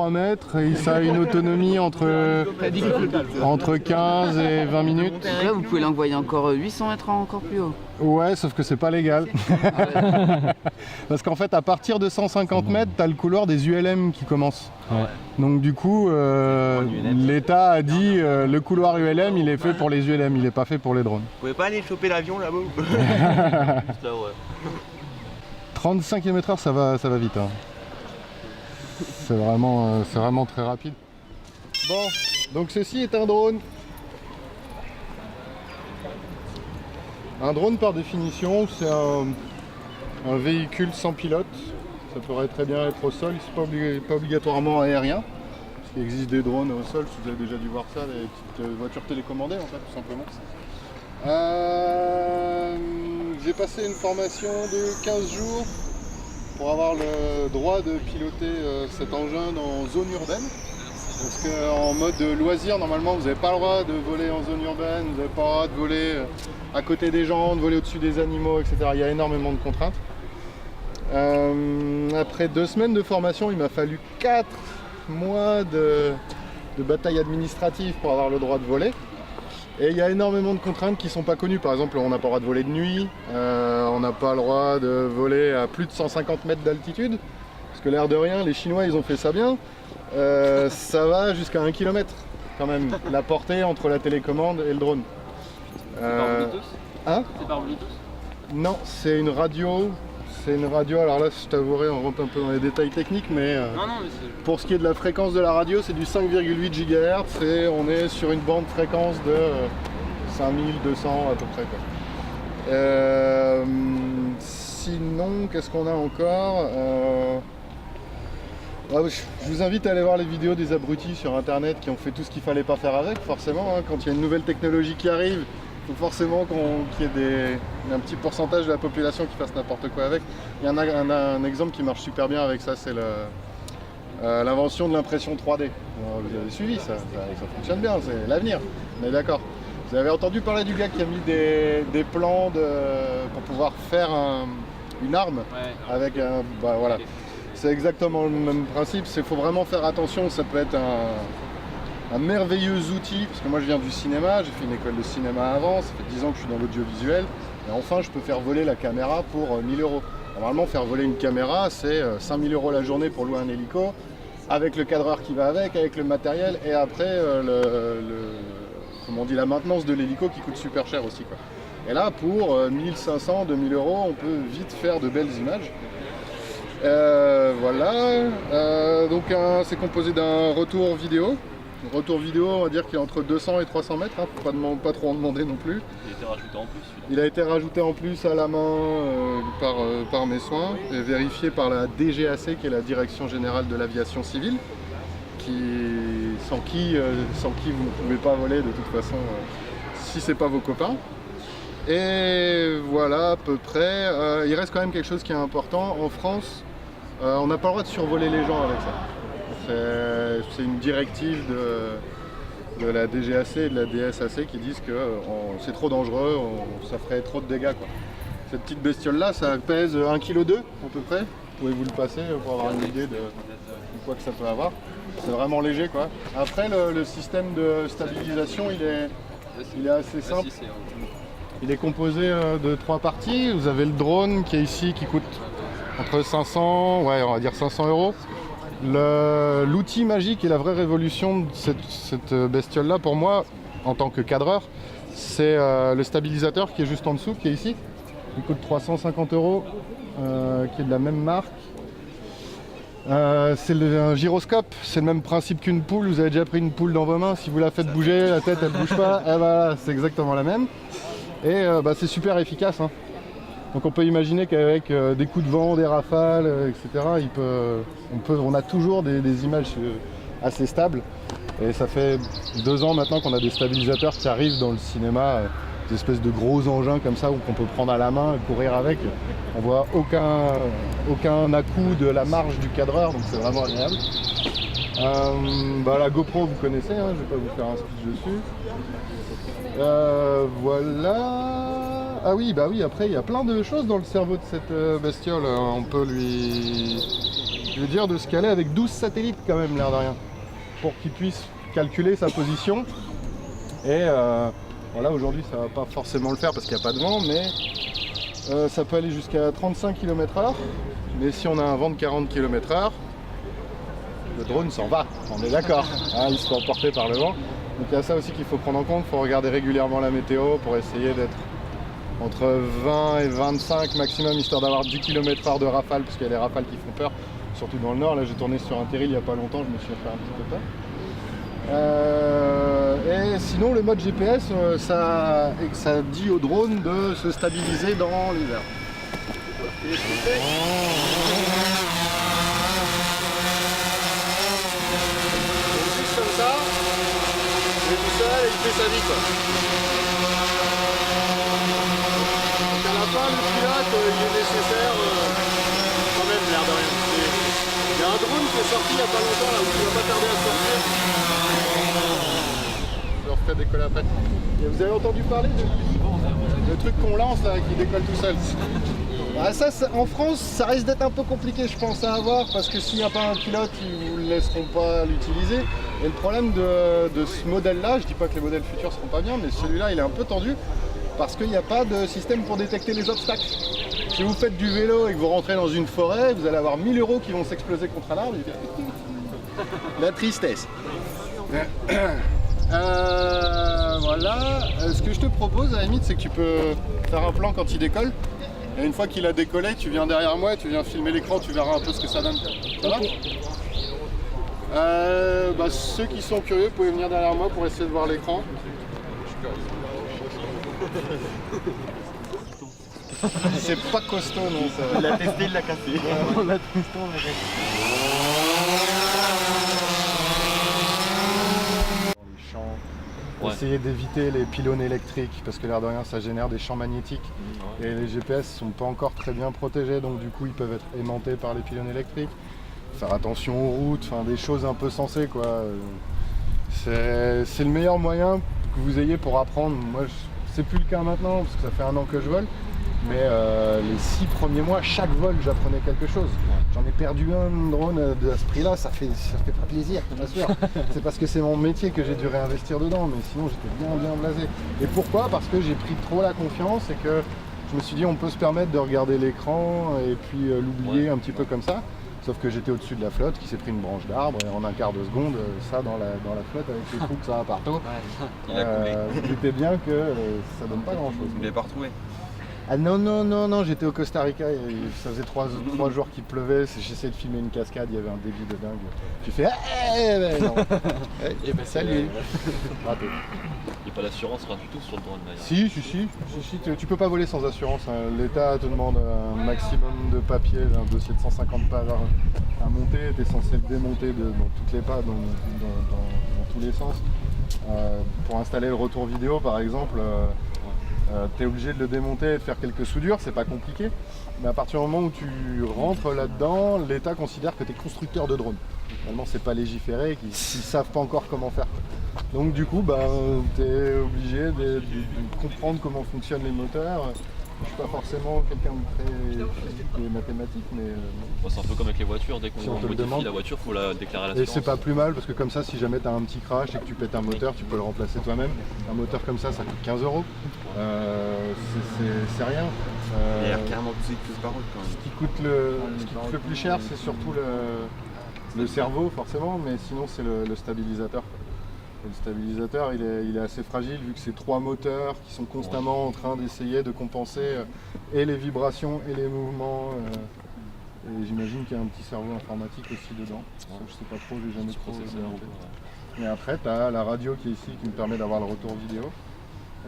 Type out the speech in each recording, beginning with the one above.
23 mètres et ça a une autonomie entre 15 et 20 minutes. Donc là, vous pouvez l'envoyer encore 800 mètres encore plus haut. Ouais, sauf que c'est pas légal. Parce qu'en fait, à partir de 150 mètres, tu as le couloir des ULM qui commence. Ouais. Donc du coup, l'État a dit le couloir ULM, il est fait pour les ULM, il n'est pas fait pour les drones. Vous pouvez pas aller choper l'avion là-bas? Juste là, ouais. 35 km/h, ça va vite. Hein. C'est vraiment très rapide. Bon, donc ceci est un drone. Un drone, par définition, c'est un véhicule sans pilote. Ça pourrait très bien être au sol, c'est pas obligatoirement aérien. Parce qu'il existe des drones au sol, vous avez déjà dû voir ça, les petites voitures télécommandées en fait, tout simplement. J'ai passé une formation de 15 jours pour avoir le droit de piloter cet engin en zone urbaine. Parce qu'en mode loisir, normalement, vous n'avez pas le droit de voler en zone urbaine, vous n'avez pas le droit de voler à côté des gens, de voler au-dessus des animaux, etc. Il y a énormément de contraintes. Après 2 semaines de formation, il m'a fallu 4 mois de bataille administrative pour avoir le droit de voler. Et il y a énormément de contraintes qui ne sont pas connues. Par exemple, on n'a pas le droit de voler de nuit, on n'a pas le droit de voler à plus de 150 mètres d'altitude. Parce que l'air de rien, les Chinois, ils ont fait ça bien. Ça va jusqu'à 1 km quand même, la portée entre la télécommande et le drone. C'est par Bluetooth? Hein? C'est par Bluetooth? Non, c'est une radio. C'est une radio, alors là je t'avouerai, on rentre un peu dans les détails techniques, mais, Non, mais c'est... pour ce qui est de la fréquence de la radio, c'est du 5,8 GHz et on est sur une bande fréquence de 5200 à peu près. Quoi. Sinon, qu'est-ce qu'on a encore? Je vous invite à aller voir les vidéos des abrutis sur internet qui ont fait tout ce qu'il fallait pas faire avec, forcément. Hein. Quand il y a une nouvelle technologie qui arrive, il faut forcément qu'il y ait un petit pourcentage de la population qui fasse n'importe quoi avec. Il y en a un exemple qui marche super bien avec ça, c'est l'invention de l'impression 3D. Vous avez suivi, ça fonctionne bien, c'est l'avenir, on est d'accord. Vous avez entendu parler du gars qui a mis des plans pour pouvoir faire une arme avec un... Bah, voilà. C'est exactement le même principe, il faut vraiment faire attention, ça peut être un merveilleux outil, parce que moi je viens du cinéma, j'ai fait une école de cinéma avant, ça fait 10 ans que je suis dans l'audiovisuel, et enfin je peux faire voler la caméra pour 1000 €. Normalement faire voler une caméra c'est 5000 € la journée pour louer un hélico, avec le cadreur qui va avec le matériel, et après comment on dit, la maintenance de l'hélico qui coûte super cher aussi, quoi. Et là pour 1500, 2000 € on peut vite faire de belles images. Voilà, donc c'est composé d'un retour vidéo. Le retour vidéo, on va dire qu'il est entre 200 et 300 mètres, hein, faut pas trop en demander non plus. Il a été rajouté en plus, celui-là. Il a été rajouté en plus à la main par mes soins et vérifié par la DGAC, qui est la Direction Générale de l'Aviation Civile, sans qui vous ne pouvez pas voler de toute façon si c'est pas vos copains. Et voilà à peu près, il reste quand même quelque chose qui est important. En France, on n'a pas le droit de survoler les gens avec ça. C'est une directive de la DGAC et de la DSAC qui disent que c'est trop dangereux, ça ferait trop de dégâts, quoi. Cette petite bestiole là, ça pèse 1,2 kg à peu près. Pouvez vous le passer pour avoir une idée de quoi que ça peut avoir. C'est vraiment léger, quoi. Après le système de stabilisation il est assez simple. Il est composé de 3 parties. Vous avez le drone qui est ici, qui coûte entre 500, ouais, on va dire 500 €. L'outil magique et la vraie révolution de cette bestiole-là, pour moi, en tant que cadreur, c'est le stabilisateur qui est juste en dessous, qui est ici. Il coûte 350 €, qui est de la même marque. C'est un gyroscope, c'est le même principe qu'une poule. Vous avez déjà pris une poule dans vos mains, si vous la faites bouger, la tête elle bouge pas, et bah, c'est exactement la même. Et c'est super efficace, hein. Donc on peut imaginer qu'avec des coups de vent, des rafales, etc., on a toujours des images assez stables. Et ça fait 2 ans maintenant qu'on a des stabilisateurs qui arrivent dans le cinéma, des espèces de gros engins comme ça qu'on peut prendre à la main et courir avec. On voit aucun à-coup de la marge du cadreur, donc c'est vraiment agréable. La GoPro vous connaissez, hein, je ne vais pas vous faire un speech dessus. Voilà. Ah oui, bah oui, après il y a plein de choses dans le cerveau de cette bestiole. On peut lui je veux dire de se caler avec 12 satellites quand même, l'air de rien, pour qu'il puisse calculer sa position. Et voilà, aujourd'hui ça va pas forcément le faire parce qu'il n'y a pas de vent, mais ça peut aller jusqu'à 35 km/h. Mais si on a un vent de 40 km/h, le drone s'en va, on est d'accord, hein, il se fait emporter par le vent. Donc il y a ça aussi qu'il faut prendre en compte, il faut regarder régulièrement la météo pour essayer d'être entre 20 et 25 maximum, histoire d'avoir 10 km/h de rafale, parce qu'il y a des rafales qui font peur, surtout dans le nord. Là j'ai tourné sur un terril il n'y a pas longtemps, je me suis fait un petit peu peur. Et sinon le mode GPS, ça dit au drone de se stabiliser dans les airs. Et comme ça, il est tout seul et il fait sa vie quoi. Donc à la fin le pilote il est nécessaire quand même, l'air de rien. Il y a un drone qui est sorti il n'y a pas longtemps là où il va pas tarder à sortir. Je leur ferai décoller après. Et vous avez entendu parler de truc qu'on lance là qui décolle tout seul. Ah, ça, en France, ça risque d'être un peu compliqué, je pense, à avoir, parce que s'il n'y a pas un pilote, ils ne vous laisseront pas l'utiliser. Et le problème de ce modèle-là, je dis pas que les modèles futurs seront pas bien, mais celui-là, il est un peu tendu, parce qu'il n'y a pas de système pour détecter les obstacles. Si vous faites du vélo et que vous rentrez dans une forêt, vous allez avoir 1000 € qui vont s'exploser contre un arbre. La tristesse. Voilà. Ce que je te propose, à la limite, c'est que tu peux faire un plan quand il décolle. Et une fois qu'il a décollé, tu viens derrière moi, tu viens filmer l'écran, tu verras un peu ce que ça donne. Ça va ? Ceux qui sont curieux, vous pouvez venir derrière moi pour essayer de voir l'écran. C'est pas costaud, non ça. Il l'a testé, il l'a cassé. On l'a testé, on l'a cassé. Ouais. Essayer d'éviter les pylônes électriques parce que l'air de rien ça génère des champs magnétiques et les GPS sont pas encore très bien protégés, donc du coup ils peuvent être aimantés par les pylônes électriques. Faire attention aux routes, enfin des choses un peu sensées quoi. C'est le meilleur moyen que vous ayez pour apprendre. Moi c'est plus le cas maintenant parce que ça fait 1 an que je vole, mais les 6 premiers mois, chaque vol j'apprenais quelque chose. J'en ai perdu un drone de ce prix là, ça fait pas plaisir, bien sûr. C'est parce que c'est mon métier que j'ai dû réinvestir dedans, mais sinon j'étais bien blasé. Et pourquoi? Parce que j'ai pris trop la confiance et que je me suis dit on peut se permettre de regarder l'écran et puis l'oublier un petit peu comme ça. Sauf que j'étais au-dessus de la flotte qui s'est pris une branche d'arbre et en un quart de seconde, ça dans la flotte avec les trous que ça a partout. Il a coulé. Vous doutez bien que ça donne pas grand chose. Vous l'avez pas retrouvé? Ah non, j'étais au Costa Rica et ça faisait 3 jours qu'il pleuvait, j'essayais de filmer une cascade, il y avait un débit de dingue. J'ai fait non. Salut. Raté. Il n'y a pas d'assurance rien du tout sur le drone d'ailleurs. Si, tu peux pas voler sans assurance, hein. L'État te demande un maximum de papier, un dossier de 150 pages à monter, tu es censé le démonter dans toutes les pas, dans tous les sens. Pour installer le retour vidéo par exemple, tu es obligé de le démonter et de faire quelques soudures, c'est pas compliqué. Mais à partir du moment où tu rentres là-dedans, l'État considère que tu es constructeur de drones. Finalement, c'est pas légiféré et qu'ils savent pas encore comment faire. Donc du coup, tu es obligé de comprendre comment fonctionnent les moteurs. Je suis pas forcément quelqu'un de très physique et mathématique, mais C'est un peu comme avec les voitures, dès qu'on si on te le modifie demande. la voiture, il faut la déclarer à Et l'assurance. c'est pas plus mal parce que comme ça, si jamais tu as un petit crash et que tu pètes un moteur, tu peux le remplacer toi-même. Un moteur comme ça coûte 15 €. C'est rien. Il y a carrément plus par route quand même. Ce qui coûte le plus cher, c'est surtout le cerveau forcément, mais sinon c'est le stabilisateur. Et le stabilisateur, il est assez fragile vu que c'est 3 moteurs qui sont constamment en train d'essayer de compenser et les vibrations et les mouvements. Et j'imagine qu'il y a un petit cerveau informatique aussi dedans. Ça, je sais pas trop, j'ai jamais trop regardé. Et après, tu as la radio qui est ici qui me permet d'avoir le retour vidéo.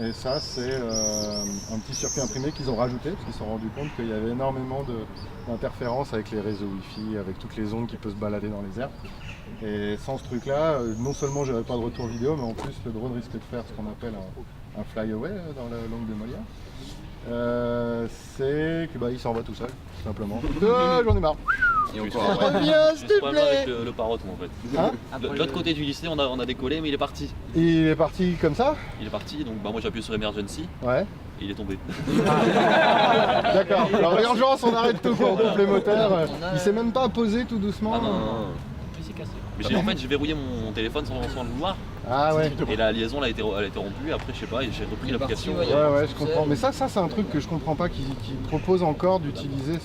Et ça, c'est un petit circuit imprimé qu'ils ont rajouté parce qu'ils se sont rendus compte qu'il y avait énormément d'interférences avec les réseaux Wi-Fi, avec toutes les ondes qui peuvent se balader dans les airs. Et sans ce truc-là, non seulement j'aurais pas de retour vidéo, mais en plus le drone risque de faire ce qu'on appelle un fly-away dans la langue de Molière. C'est que il s'en va tout seul, tout simplement. J'en ai marre. Et encore, Reviens, s'il te problème plaît. avec le parrot, moi, en fait. Hein De l'autre côté du lycée, on a décollé, mais il est parti. Il est parti comme ça? Il est parti, donc moi j'ai appuyé sur Emergency Ouais. et il est tombé. D'accord. Alors urgence, on arrête tout pour couper le moteur. Il s'est même pas posé tout doucement. Ah non. Mais en fait, j'ai verrouillé mon téléphone sans le vouloir. Ah ouais. Et la liaison elle a été rompue. Après, je sais pas, j'ai repris l'application. Ouais, je comprends. Mais ça c'est un truc que je comprends pas, qui propose encore d'utiliser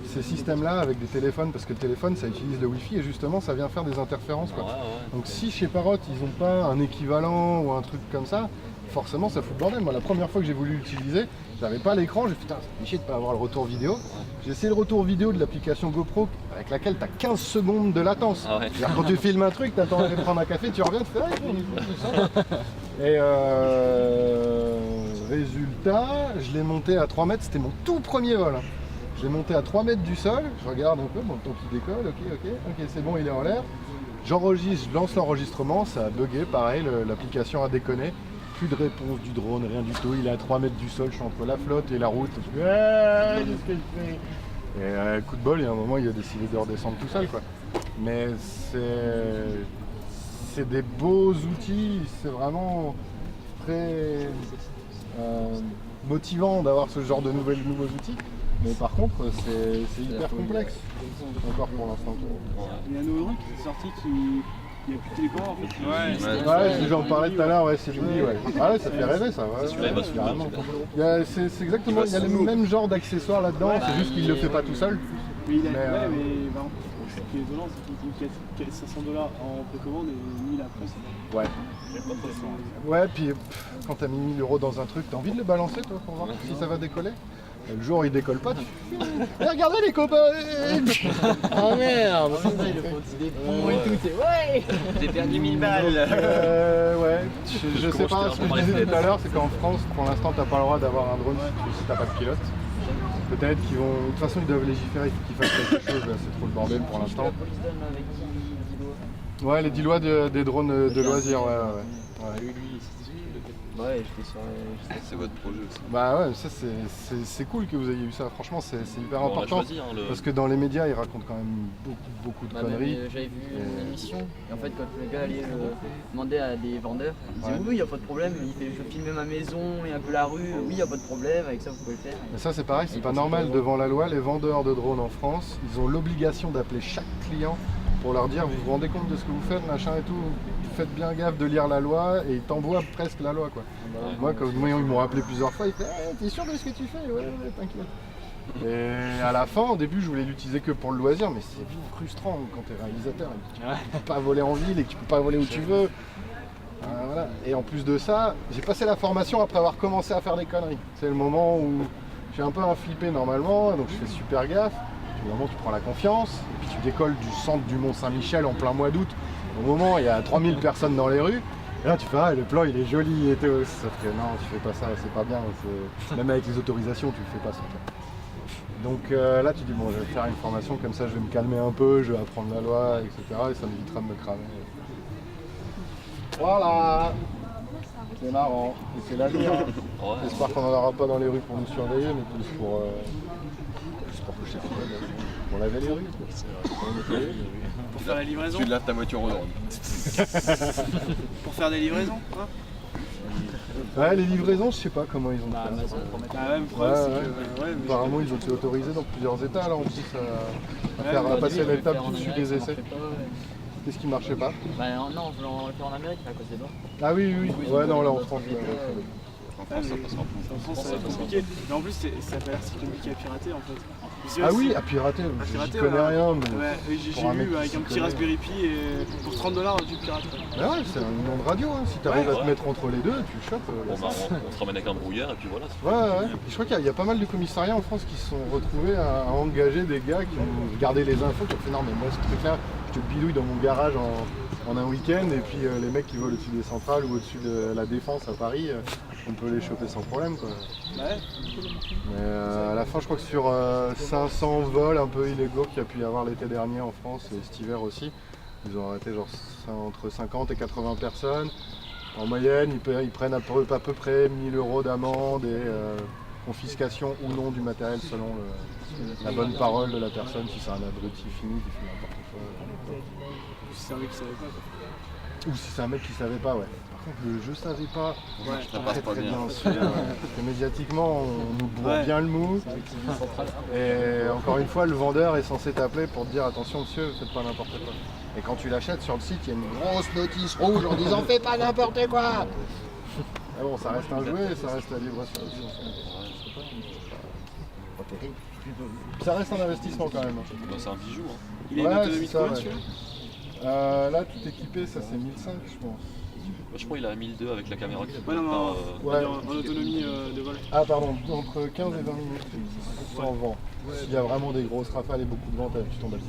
ces systèmes-là avec des téléphones, parce que le téléphone ça utilise le Wi-Fi et justement ça vient faire des interférences, quoi. Donc si chez Parrot ils ont pas un équivalent ou un truc comme ça, forcément ça fout le bordel. Moi la première fois que j'ai voulu l'utiliser, j'avais pas l'écran, j'ai fait putain c'est chier de pas avoir le retour vidéo. J'ai essayé le retour vidéo de l'application GoPro avec laquelle tu as 15 secondes de latence. Ah ouais. C'est-à-dire, quand tu filmes un truc, tu attends de prendre un café, tu reviens, tu fais Et résultat, je l'ai monté à 3 mètres, c'était mon tout premier vol. Je l'ai monté à 3 mètres du sol, je regarde un peu, mon temps qui décolle, ok, c'est bon, il est en l'air. J'enregistre, je lance l'enregistrement, ça a bugué, pareil, l'application a déconné. Plus de réponse du drone, rien du tout, il est à 3 mètres du sol, je suis entre la flotte et la route. Je fais, qu'est-ce qu'elle fait? Et coup de bol, il y a un moment, il a décidé de redescendre tout seul, quoi. Mais c'est des beaux outils, c'est vraiment très motivant d'avoir ce genre de nouveaux outils. Mais par contre, c'est hyper complexe, encore pour l'instant. Il y a un nouveau truc qui est sorti il n'y a plus de télécommande en fait. Ouais, j'en parlais tout à l'heure, ouais, c'est joli, ouais. Ah ouais, ça fait rêver ça, ouais, Celui-là, il va se carrément. foutre, C'est exactement, il y a le même genre d'accessoires là-dedans, c'est juste qu'il le fait pas tout seul. Mais il a, ce qui est étonnant, c'est qu'il coûte 500 $ en précommande et 1000 après. Ouais. Ouais, puis quand t'as mis 1000 € dans un truc, t'as envie de le balancer toi pour voir si ça va décoller. Et le jour où il décolle pas, tu fais mais regardez les copains. Oh merde. J'ai perdu 1000 balles. Ouais, je sais pas, ce que je disais tout à l'heure, c'est qu'en France, pour l'instant, t'as pas le droit d'avoir un drone si t'as pas de pilote. Peut-être qu'ils vont. De toute façon, ils doivent légiférer, il faut qu'ils fassent quelque chose, là, c'est trop le bordel pour l'instant. Ouais, les 10 lois des drones de loisirs, ouais. Ouais, j'étais sur. C'est votre projet aussi. Bah ouais, ça c'est cool que vous ayez eu ça, franchement c'est hyper important. Choisi, hein, parce que dans les médias ils racontent quand même beaucoup de conneries. J'avais vu une émission, et en fait quand le gars allait demander à des vendeurs, il disait oui, il n'y a pas de problème, il fait je filme ma maison et un peu la rue, oui, il n'y a pas de problème, avec ça vous pouvez le faire. Mais ça c'est pareil, c'est pas normal devant la loi, les vendeurs de drones en France, ils ont l'obligation d'appeler chaque client pour leur dire vous vous rendez compte de ce que vous faites, machin et tout, faites bien gaffe de lire la loi et ils t'envoient presque la loi quoi. Moi quand ils m'ont rappelé plusieurs fois, ils font t'es sûr de ce que tu fais? Ouais, t'inquiète. Et à la fin, au début je voulais l'utiliser que pour le loisir, mais c'est frustrant quand t'es réalisateur, tu peux pas voler en ville et que tu peux pas voler où tu veux. Voilà. Et en plus de ça, j'ai passé la formation après avoir commencé à faire des conneries. C'est le moment où j'ai un peu un flippé normalement, donc je fais super gaffe. Au moment où tu prends la confiance, et puis tu décolles du centre du Mont-Saint-Michel en plein mois d'août. Au moment où il y a 3000 personnes dans les rues, et là tu fais le plan il est joli et tout. Sauf que non, tu fais pas ça, c'est pas bien. Même avec les autorisations, tu le fais pas ça. Donc là tu dis bon, je vais faire une formation comme ça, je vais me calmer un peu, je vais apprendre la loi, etc. Et ça m'évitera de me cramer. Voilà. C'est marrant, et c'est l'avenir. J'espère qu'on n'en aura pas dans les rues pour nous surveiller, mais plus pour pour laver les rues. Pour faire la livraison. Tu laves ta voiture au drone. Pour faire des livraisons, hein. Ouais, les livraisons, je sais pas comment ils ont fait. Même problème, c'est que. Apparemment, ils ont été autorisés dans plusieurs états là en plus à passer l'étape du dessus des essais. Qu'est-ce qui marchait pas? Bah non, on voulait le faire en Amérique à cause des bords. Ah oui. Ouais, non, là en France. En France, ça passera plus. En France, ça va être compliqué. Mais en plus, ça a pas l'air si compliqué à pirater en fait. Ah oui, à pirater, j'y connais rien. Mais ouais, j'ai vu avec un petit Raspberry Pi et pour 30 $, tu pirates. Bah ouais, c'est un nom de radio, hein. Si t'arrives à te mettre entre les deux, tu chopes. Bon, bah, on se ramène avec un brouillard et puis voilà. Ouais. Je crois qu'il y a pas mal de commissariats en France qui se sont retrouvés à engager des gars qui ont gardé les infos, qui ont fait non mais moi ce truc là, je te bidouille dans mon garage en un week-end et puis les mecs qui volent au-dessus des centrales ou au-dessus de la Défense à Paris, on peut les choper sans problème quoi. Ouais. Mais à la fin je crois que sur 500 vols un peu illégaux qu'il y a pu y avoir l'été dernier en France et cet hiver aussi, ils ont arrêté genre entre 50 et 80 personnes. En moyenne, ils prennent à peu près 1000 € d'amende et confiscation ou non du matériel selon la bonne parole de la personne, si c'est un abruti fini qui fait n'importe quoi. Si c'est un mec qui savait pas quoi. Ou si c'est un mec qui savait pas, ouais. Par contre, le je savais pas, Ça passe pas bien. Parce que médiatiquement, on nous bourre bien le mou. Et encore une fois, le vendeur est censé t'appeler pour te dire attention monsieur, faites pas n'importe quoi. Et quand tu l'achètes sur le site, il y a une grosse notice rouge en disant fais pas n'importe quoi. Mais bon, ça reste un jouet, ça reste la libre service. C'est pas terrible. Ça reste un investissement quand même. Bah, c'est un bijou. Hein. Il a une autonomie de c'est ça, combien ouais. celui-là? Là, tout équipé, ça c'est 1005 je pense. Bah, je crois qu'il a 1002 avec la caméra qui Ouais, non, par, Ouais. en autonomie de vol. Ah pardon, entre 15 et 20 minutes sans vent. S'il y a vraiment des grosses rafales et beaucoup de vent, tu tombes à le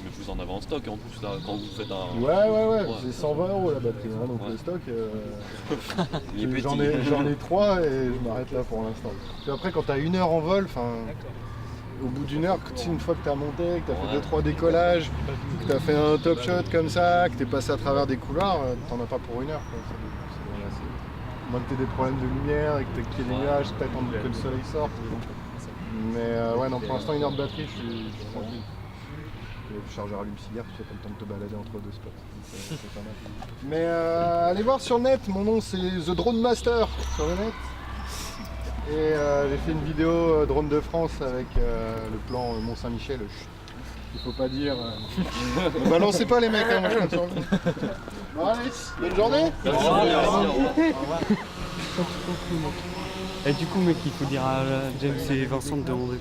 Mais vous en avez en stock en plus là, quand vous faites un. Ouais, c'est 120 € la batterie, hein, donc le stock, Il est petit. j'en ai 3 et je m'arrête là pour l'instant. Puis après quand t'as 1 heure en vol, au bout d'1 heure, une fois que t'as monté, que t'as fait 2-3 décollages, que t'as fait un top shot comme ça, que t'es passé à travers des couloirs, t'en as pas pour 1 heure. Quoi. À moins que t'aies des problèmes de lumière et que t'aies qu'il y ait des nuages, que t'attendes que le soleil sorte. Mais ouais, non, pour l'instant 1 heure de batterie, je suis tranquille. Le chargeur allume-cigare, tu fais pas le temps de te balader entre deux spots. C'est pas mal. Mais allez voir sur le net, mon nom c'est The Drone Master sur le net. Et j'ai fait une vidéo drone de France avec le plan Mont-Saint-Michel. Il faut pas dire. Ne balancez pas les mecs, hein, moi je compte sur vous. Bon allez, bonne journée. Et du coup, mec, il faut dire à James et Vincent de demander.